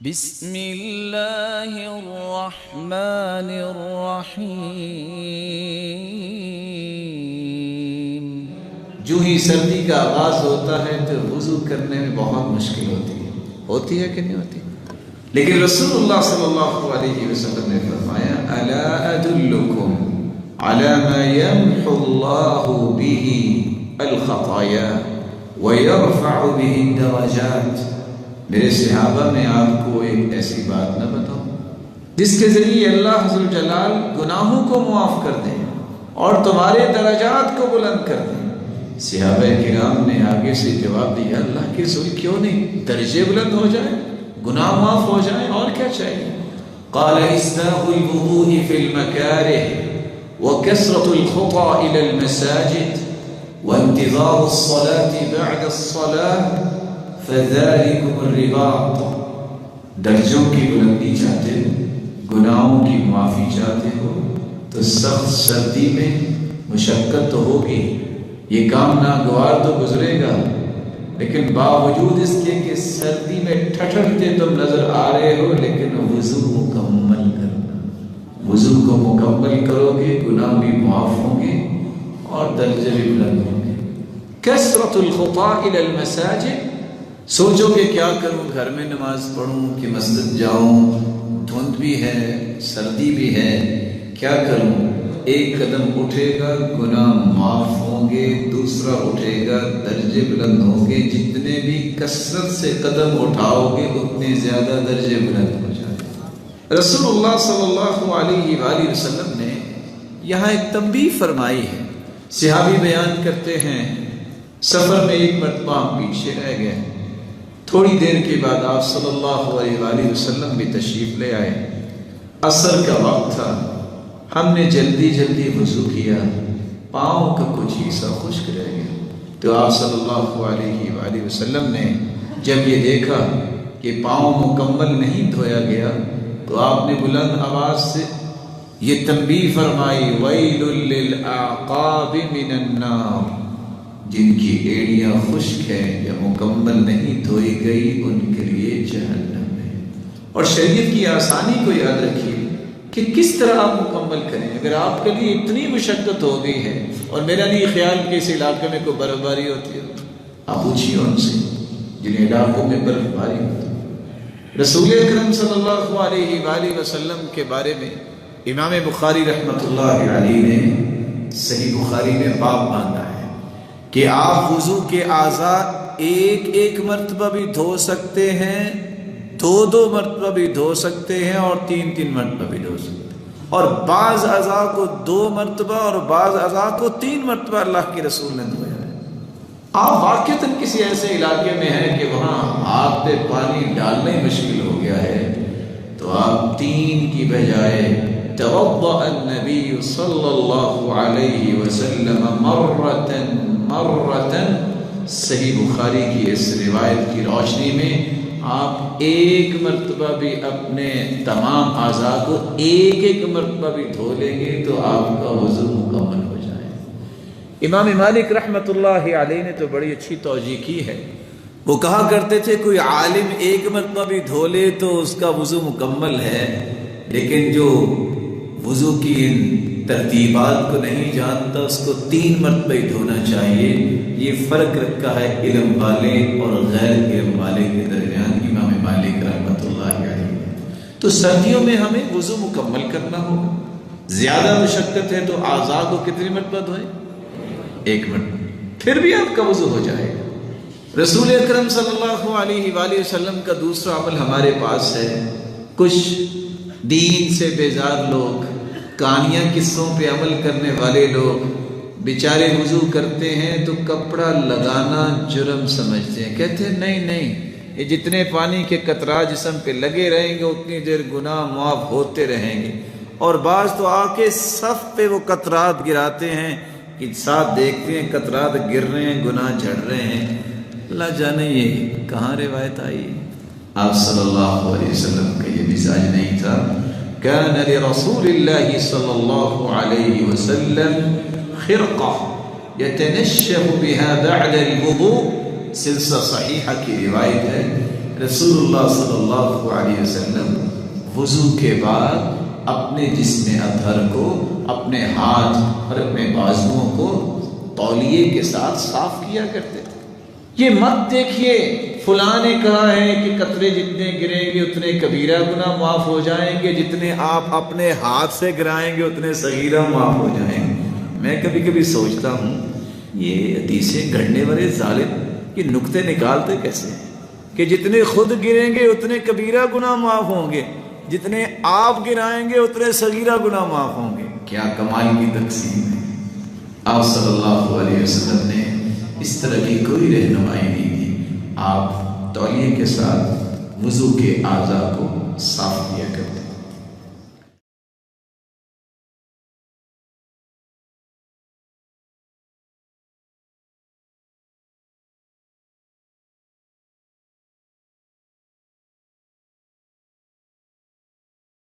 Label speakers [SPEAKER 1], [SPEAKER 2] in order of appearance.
[SPEAKER 1] بسم اللہ الرحمن الرحیم۔
[SPEAKER 2] جو ہی سردی کا آغاز ہوتا ہے تو وضو کرنے میں بہت مشکل ہوتی ہے کہ نہیں ہوتی؟ لیکن رسول اللہ صلی اللہ علیہ وسلم نے فرمایا الا ادلکم علی ما یمحو اللہ به الخطایا ویرفع به الدرجات۔ میرے صحابہ میں آپ کو ایک ایسی بات نہ بتاؤں جس کے ذریعے اللہ ذو جلال گناہوں کو معاف کر دیں اور تمہارے درجات کو بلند کر دیں۔ صحابہ کرام نے آگے سے جواب دیا اللہ کے رسول کیوں نہیں درجے بلند ہو جائیں، گناہ معاف ہو جائیں، اور کیا چاہیے؟ قال اسباغ الوضوء في المكاره وكثرة الخطى الى المساجد وانتظار الصلاة بعد الصلاة فذلكم الرباط۔ درجوں کی بلندی چاہتے ہو، گناہوں کی معافی چاہتے ہو تو سخت سردی میں مشقت تو ہوگی، یہ کام ناگوار تو گزرے گا، لیکن باوجود اس کے کہ سردی میں ٹھٹھرتے تم نظر آ رہے ہو، لیکن وضو مکمل کرنا، وضو کو مکمل کرو گے گناہ بھی معاف ہوں گے اور درجے بھی بلند ہوں گے۔ کثرت الخطا الى المساجد، سوچو کہ کیا کروں، گھر میں نماز پڑھوں کہ مسجد جاؤں، دھند بھی ہے سردی بھی ہے، کیا کروں؟ ایک قدم اٹھے گا گناہ معاف ہوں گے، دوسرا اٹھے گا درجے بلند ہوں گے، جتنے بھی کثرت سے قدم اٹھاؤ گے اتنے زیادہ درجے بلند ہو جائیں گے۔ رسول اللہ صلی اللہ علیہ وآلہ وسلم نے یہاں ایک تنبیہ فرمائی ہے۔ صحابی بیان کرتے ہیں سفر میں ایک مرتبہ ہم پیچھے رہ گئے، تھوڑی دیر کے بعد آپ صلی اللہ علیہ وآلہ وسلم بھی تشریف لے آئے، عصر کا وقت تھا، ہم نے جلدی جلدی وضو کیا، پاؤں کا کچھ حصہ خشک رہ گیا، تو آپ صلی اللہ علیہ وآلہ وسلم نے جب یہ دیکھا کہ پاؤں مکمل نہیں دھویا گیا تو آپ نے بلند آواز سے یہ تنبیہ فرمائی ویل للأعقاب من النار، جن کی ایڑیاں خشک ہیں یا مکمل نہیں دھوئی گئی ان کے لیے جہنم ہے۔ اور شریعت کی آسانی کو یاد رکھیے کہ کس طرح آپ مکمل کریں۔ اگر آپ کے لیے اتنی مشقت ہو گئی ہے، اور میرا نہیں خیال کہ اس علاقے میں کوئی برف باری ہوتی ہے، آپ پوچھیے ان سے جن علاقوں میں برف باری ہوتی ہے۔ رسول اکرم صلی اللہ علیہ وآلہ وسلم کے بارے میں امام بخاری رحمۃ اللہ علیہ نے صحیح بخاری میں باب باندھا ہے کہ آپ وضو کے اعضاء ایک ایک مرتبہ بھی دھو سکتے ہیں، دو مرتبہ بھی دھو سکتے ہیں، اور تین مرتبہ بھی دھو سکتے ہیں، اور بعض اعضاء کو 2 مرتبہ اور بعض اعضاء کو 3 مرتبہ اللہ کے رسول نے دھویا ہے۔ آپ واقعتاً کسی ایسے علاقے میں ہیں کہ وہاں ہاتھ پہ پانی ڈالنا ہی مشکل ہو گیا ہے، تو آپ 3 کی بجائے توضأ النبی صلی اللہ علیہ وسلم مرتن، صحیح بخاری کی اس روایت کی روشنی میں آپ ایک مرتبہ بھی اپنے تمام اعضاء کو ایک مرتبہ بھی دھو لیں گے تو آپ کا وضو مکمل ہو جائے۔ امام مالک رحمۃ اللہ علیہ نے تو بڑی اچھی توجیہ کی ہے، وہ کہا کرتے تھے کوئی عالم ایک مرتبہ بھی دھو لے تو اس کا وضو مکمل ہے، لیکن جو وضو کی ان ترتیبات کو نہیں جانتا اس کو 3 مرتبہ ہی دھونا چاہیے۔ یہ فرق رکھا ہے علم والے اور غیر علم والے کے درمیان امام مالک رحمۃ اللہ علیہ۔ تو سردیوں میں ہمیں وضو مکمل کرنا ہوگا، زیادہ مشقت ہے تو اعضاء کو کتنی مرتبہ دھوئیں؟ 1 مرتبہ، پھر بھی آپ کا وضو ہو جائے گا۔ رسول اکرم صلی اللہ علیہ وآلہ وسلم کا دوسرا عمل ہمارے پاس ہے۔ کچھ دین سے بیزار لوگ، کہانیاں قصوں پہ عمل کرنے والے لوگ بیچارے وضو کرتے ہیں تو کپڑا لگانا جرم سمجھتے ہیں، کہتے ہیں نہیں یہ جتنے پانی کے قطرات جسم پہ لگے رہیں گے اتنی دیر گناہ معاف ہوتے رہیں گے، اور بعض تو آ کے صف پہ وہ قطرات گراتے ہیں کہ ساتھ دیکھتے ہیں قطرات گر رہے ہیں، گناہ جھڑ رہے ہیں۔ اللہ جانے یہ کہاں روایت آئی؟ آپ صلی اللہ علیہ وسلم کا یہ مزاج نہیں تھا۔ كان لرسول الله صلى الله عليه وسلم خرقة يتنشف بها بعد الوضوء، سلسلہ صحیحہ کی روایت ہے رسول اللہ صلی اللہ علیہ وسلم وضو کے بعد اپنے جسم اطہر کو، اپنے ہاتھ اور اپنے بازوؤں کو تولیے کے ساتھ صاف کیا کرتے تھے۔ یہ مت دیکھیے فلاں نے کہا ہے کہ قطرے جتنے گریں گے اتنے کبیرہ گناہ معاف ہو جائیں گے، جتنے آپ اپنے ہاتھ سے گرائیں گے اتنے صغیرہ معاف ہو جائیں گے۔ میں کبھی کبھی سوچتا ہوں یہ حدیثیں گھڑنے والے ظالم یہ نکتے نکالتے کیسے ہیں کہ جتنے خود گریں گے اتنے کبیرہ گناہ معاف ہوں گے، جتنے آپ گرائیں گے اتنے صغیرہ گناہ معاف ہوں گے۔ کیا کمال کی تقسیم ہے! آپ صلی اللہ علیہ وسلم نے اس طرح کی کوئی رہنمائی نہیں دی، آپ تولیے کے ساتھ وضو کے اعضاء کو صاف کیا کرتے ہیں۔